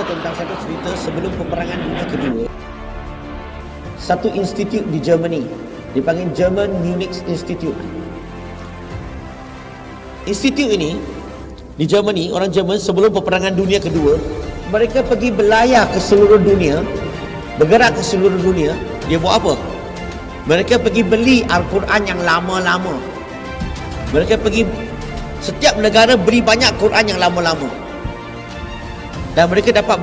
tentang satu cerita sebelum peperangan dunia kedua. Satu institut di Germany, dipanggil German Munich Institute. Institut ini di Germany, orang Jerman sebelum peperangan dunia kedua, mereka pergi belayar ke seluruh dunia, bergerak ke seluruh dunia. Dia buat apa? Mereka pergi beli Al-Quran yang lama-lama. Mereka pergi, setiap negara beli banyak Quran yang lama-lama. Dan mereka dapat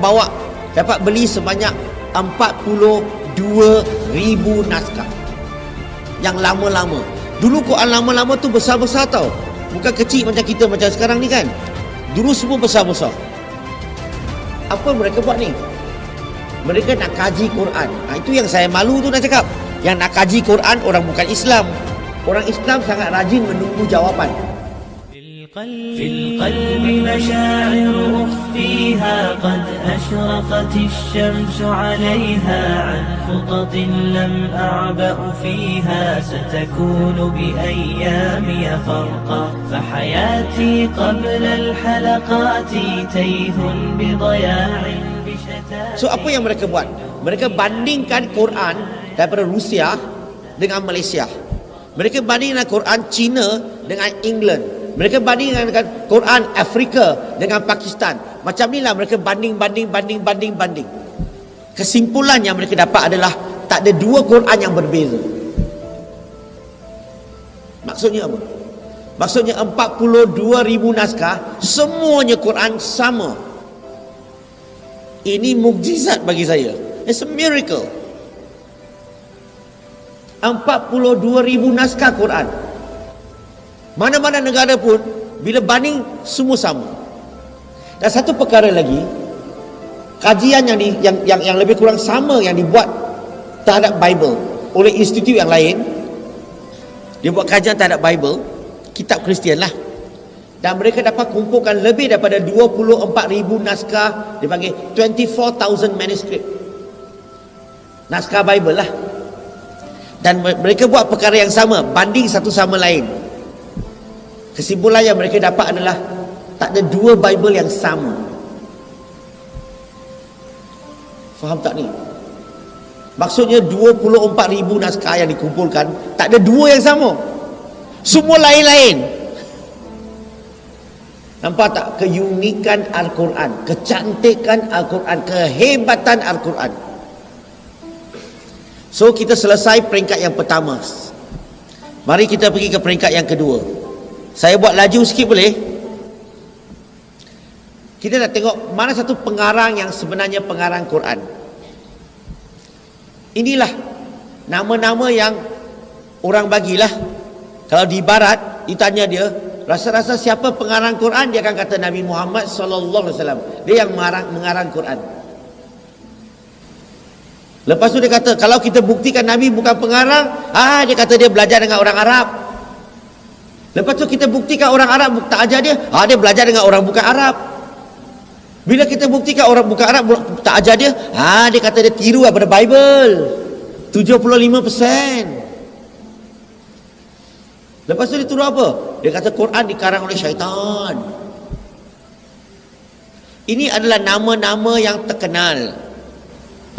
beli sebanyak 42,000 naskah yang lama-lama. Dulu Quran lama-lama tu besar-besar tau, bukan kecil macam kita macam sekarang ni kan. Dulu semua besar-besar. Apa mereka buat ni? Mereka nak kaji Quran. Itu yang saya malu tu nak cakap. Yang nak kaji Quran orang bukan Islam. Orang Islam sangat rajin menunggu jawapan. في القلب مشاعر أخفيها قد أشرقت الشمس عليها عن خطط لم أعبأ فيها ستكون بأيامي فرقا فحياتي قبل الحلقات تيه بضياع بشتات. So apa yang mereka buat? Mereka bandingkan Quran daripada Rusia dengan Malaysia. Mereka bandingkan Quran China dengan England. Mereka bandingkan Quran Afrika dengan Pakistan. Macam inilah mereka banding. Kesimpulan yang mereka dapat adalah tak ada dua Quran yang berbeza. Maksudnya apa? Maksudnya 42,000 naskah, semuanya Quran sama. Ini mukjizat bagi saya. It's a miracle. 42,000 naskah Quran. Mana-mana negara pun bila banding semua sama. Dan satu perkara lagi, kajian yang lebih kurang sama yang dibuat terhadap Bible oleh institut yang lain. Dia buat kajian terhadap Bible, kitab Kristian lah. Dan mereka dapat kumpulkan lebih daripada 24,000 naskah, dipanggil 24,000 manuscript. Naskah Bible lah. Dan mereka buat perkara yang sama, banding satu sama lain. Kesimpulan yang mereka dapat adalah tak ada dua Bible yang sama. Faham tak ni? Maksudnya 24,000 naskah yang dikumpulkan, tak ada dua yang sama. Semua lain-lain. Nampak tak keunikan Al-Quran, kecantikan Al-Quran, kehebatan Al-Quran. So kita selesai peringkat yang pertama. Mari kita pergi ke peringkat yang kedua. Saya buat laju sikit boleh? Kita nak tengok mana satu pengarang yang sebenarnya pengarang Quran. Inilah nama-nama yang orang bagilah. Kalau di barat ditanya dia, rasa-rasa siapa pengarang Quran, dia akan kata Nabi Muhammad sallallahu alaihi wasallam. Dia yang mengarang Quran. Lepas tu dia kata, kalau kita buktikan Nabi bukan pengarang, dia kata dia belajar dengan orang Arab. Lepas tu kita buktikan orang Arab tak ajar dia, dia belajar dengan orang bukan Arab. Bila kita buktikan orang bukan Arab tak ajar dia, dia kata dia tiru daripada Bible 75%. Lepas tu dia tiru apa? Dia kata Quran dikarang oleh syaitan. Ini adalah nama-nama yang terkenal,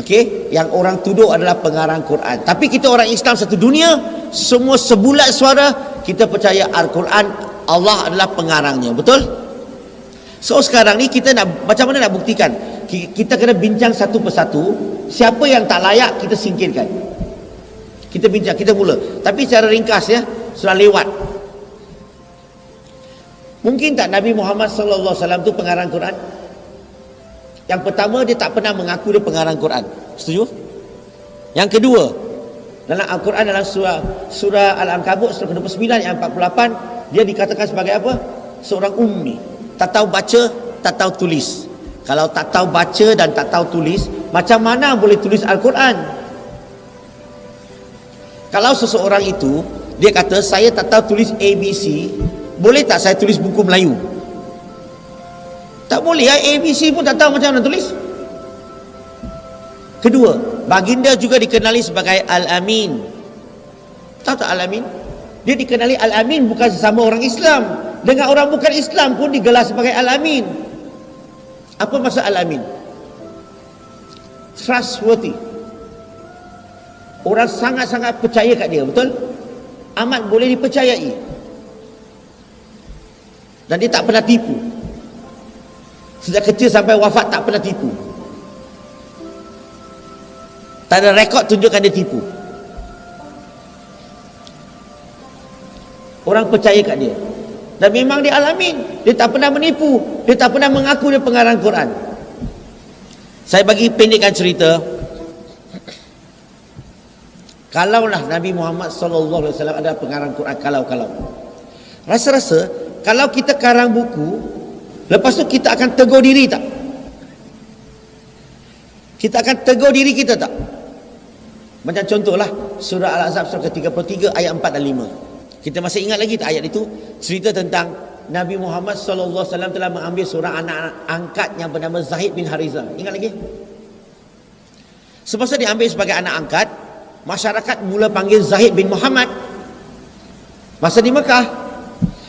okey, yang orang tuduh adalah pengarang Quran. Tapi kita orang Islam satu dunia, semua sebulat suara kita percaya Al-Quran Allah adalah pengarangnya. Betul? So sekarang ni kita nak, macam mana nak buktikan? Kita kena bincang satu persatu. Siapa yang tak layak kita singkirkan. Kita bincang, kita mula. Tapi secara ringkas ya, sudah lewat. Mungkin tak Nabi Muhammad sallallahu alaihi wasallam tu pengarang Quran? Yang pertama, dia tak pernah mengaku dia pengarang Quran. Setuju? Yang kedua, dalam Al-Quran, dalam surah Al-Ankabut surah ke-29 ayat 48, dia dikatakan sebagai apa? Seorang ummi, tak tahu baca, tak tahu tulis. Kalau tak tahu baca dan tak tahu tulis, macam mana boleh tulis Al-Quran? Kalau seseorang itu dia kata saya tak tahu tulis ABC, boleh tak saya tulis buku Melayu? Tak boleh. ABC pun tak tahu macam mana tulis. Kedua, baginda juga dikenali sebagai Al-Amin. Tahu tak Al-Amin? Dia dikenali Al-Amin bukan sesama orang Islam. Dengan orang bukan Islam pun digelar sebagai Al-Amin. Apa maksud Al-Amin? trustworthy. Orang sangat-sangat percaya kat dia, betul? Amat boleh dipercayai. Dan dia tak pernah tipu. Sejak kecil sampai wafat tak pernah tipu. Tak ada rekod tunjukkan dia tipu. Orang percaya kat dia. Dan memang dia alamin. Dia tak pernah menipu. Dia tak pernah mengaku dia pengarang Quran. Saya bagi pendekkan cerita. Kalaulah Nabi Muhammad SAW adalah pengarang Quran, kalau rasa-rasa kalau kita karang buku, lepas tu kita akan tegur diri tak? Kita akan tegur diri kita tak? Macam contohlah surah Al-Ahzab surah ke-33 ayat 4 dan 5. Kita masih ingat lagi tak ayat itu? Cerita tentang Nabi Muhammad SAW telah mengambil seorang anak angkat yang bernama Zahid bin Harizah. Ingat lagi? Semasa diambil sebagai anak angkat, masyarakat mula panggil Zahid bin Muhammad. Masa di Mekah.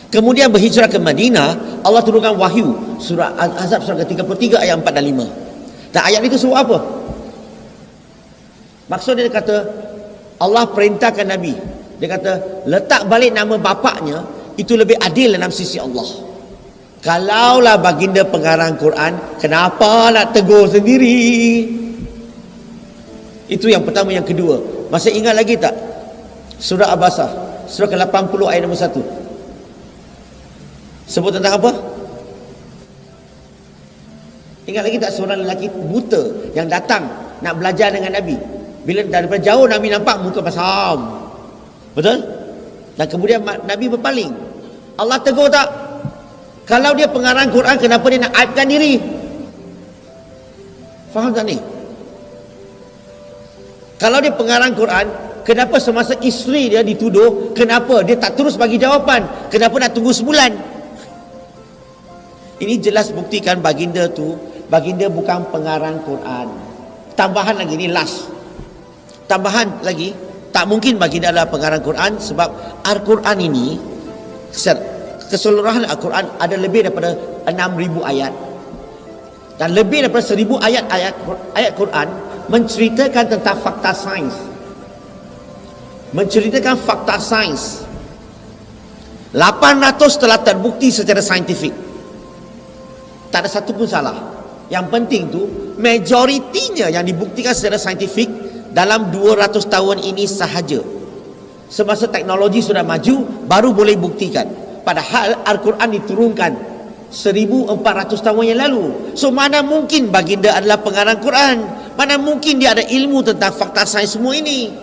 Kemudian berhijrah ke Madinah, Allah turunkan wahyu surah Al-Ahzab surah ke-33 ayat 4 dan 5. Dan ayat itu sebut apa? Maksudnya dia kata Allah perintahkan Nabi. Dia kata letak balik nama bapaknya, itu lebih adil dalam sisi Allah. Kalaulah baginda pengarang Quran, kenapa nak tegur sendiri? Itu yang pertama. Yang kedua, masih ingat lagi tak surah Abasa surah ke-80 ayat nombor 1? Sebut tentang apa? Ingat lagi tak seorang lelaki buta yang datang nak belajar dengan Nabi. Bila daripada jauh Nabi nampak muka pasam, betul? Dan kemudian Nabi berpaling. Allah tegur tak? Kalau dia pengarang Quran, kenapa dia nak aibkan diri? Faham tak ni? Kalau dia pengarang Quran, kenapa semasa isteri dia dituduh, kenapa dia tak terus bagi jawapan? Kenapa nak tunggu sebulan? Ini jelas buktikan baginda bukan pengarang Quran. Tambahan lagi, ni last. Tambahan lagi, tak mungkin baginda adalah pengarang Quran sebab Al-Quran ini, keseluruhan Al-Quran ada lebih daripada 6,000 ayat. Dan lebih daripada 1,000 ayat Quran menceritakan tentang fakta sains. Menceritakan fakta sains. 800 telah terbukti secara saintifik. Tak ada satu pun salah. Yang penting tu majoritinya yang dibuktikan secara saintifik dalam 200 tahun ini sahaja. Semasa teknologi sudah maju, baru boleh buktikan. Padahal Al-Quran diturunkan 1400 tahun yang lalu. So mana mungkin baginda adalah pengarang Quran? Mana mungkin dia ada ilmu tentang fakta sains semua ini?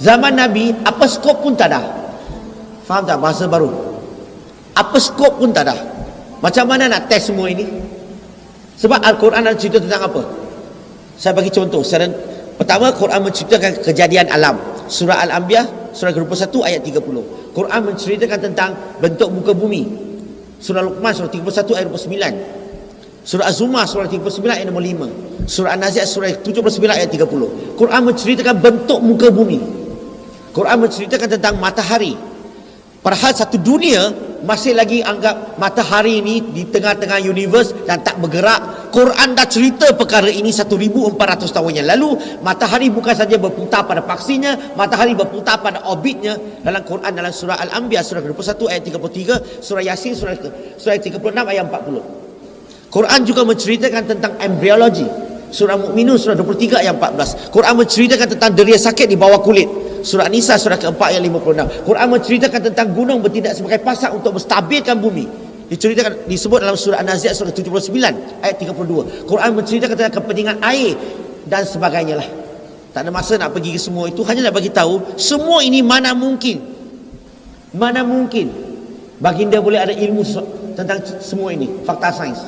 Zaman Nabi, apa skop pun tak ada. Faham tak bahasa baru? Apa skop pun tak ada. Macam mana nak test semua ini? Sebab Al-Quran ada cerita tentang apa? Saya bagi contoh. Pertama, Quran menceritakan kejadian alam. Surah Al-Anbiya, surah ke-21 ayat 30. Quran menceritakan tentang bentuk muka bumi. Surah Luqman, surah 31 ayat 29. Surah Az-Zumar, surah 39 ayat nombor 5. Surah An-Nazi'at, surah 79 ayat 30. Quran menceritakan bentuk muka bumi. Quran menceritakan tentang matahari. Padahal satu dunia masih lagi anggap matahari ini di tengah-tengah universe dan tak bergerak. Quran dah cerita perkara ini 1400 tahun yang lalu. Matahari bukan saja berputar pada paksinya, matahari berputar pada orbitnya. Dalam Quran, dalam surah Al-Anbiya surah 21 ayat 33, surah Yasin surah 36 ayat 40. Quran juga menceritakan tentang embriologi. Surah Mukminun surah 23 ayat 14. Quran menceritakan tentang deria sakit di bawah kulit. Surah Nisa surah ke-4 ayat 56. Quran menceritakan tentang gunung bertindak sebagai pasak untuk menstabilkan bumi. Disebut dalam surah An-Nazi'at surah 79 ayat 32. Quran menceritakan tentang kepentingan air dan sebagainya lah. Tak ada masa nak pergi ke semua itu, hanya nak bagi tahu semua ini mana mungkin baginda boleh ada ilmu tentang semua ini, fakta sains.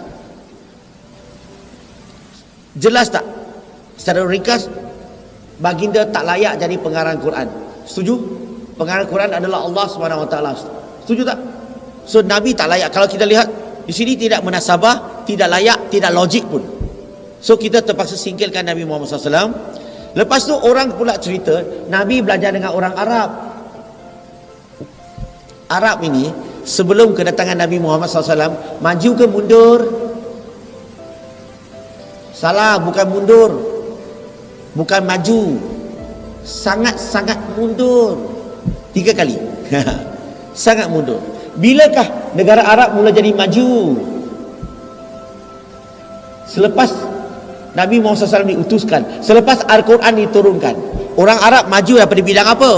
Jelas tak? Secara ringkas, baginda tak layak jadi pengarang Quran. Setuju? Pengarang Quran adalah Allah SWT. Setuju tak? So Nabi tak layak. Kalau kita lihat di sini, tidak munasabah, tidak layak, tidak logik pun. So kita terpaksa singkirkan Nabi Muhammad SAW. Lepas tu orang pula cerita Nabi belajar dengan orang Arab. Arab ini sebelum kedatangan Nabi Muhammad SAW maju ke mundur? Salah, bukan mundur, bukan maju, sangat-sangat mundur. 3 kali. Sangat mundur. Bilakah negara Arab mula jadi maju? Selepas Nabi Muhammad SAW diutuskan, selepas Al-Quran diturunkan. Orang Arab maju daripada bidang apa?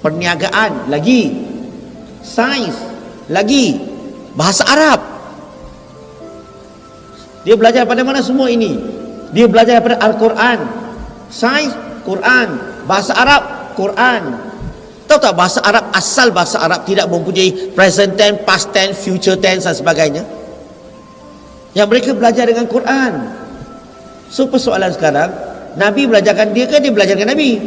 Perniagaan, lagi sains, lagi bahasa Arab. Dia belajar daripada mana semua ini? Dia belajar daripada Al-Quran. Sains, Quran. Bahasa Arab, Quran. Tahu tak bahasa Arab, asal bahasa Arab tidak mempunyai present tense, past tense, future tense dan sebagainya. Yang mereka belajar dengan Quran. So persoalan sekarang, Nabi belajarkan dia ke dia belajarkan Nabi?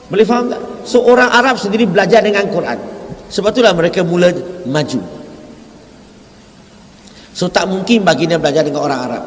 Boleh faham tak? So orang Arab sendiri belajar dengan Quran. Sebab itulah mereka mula maju. So tak mungkin baginda belajar dengan orang Arab.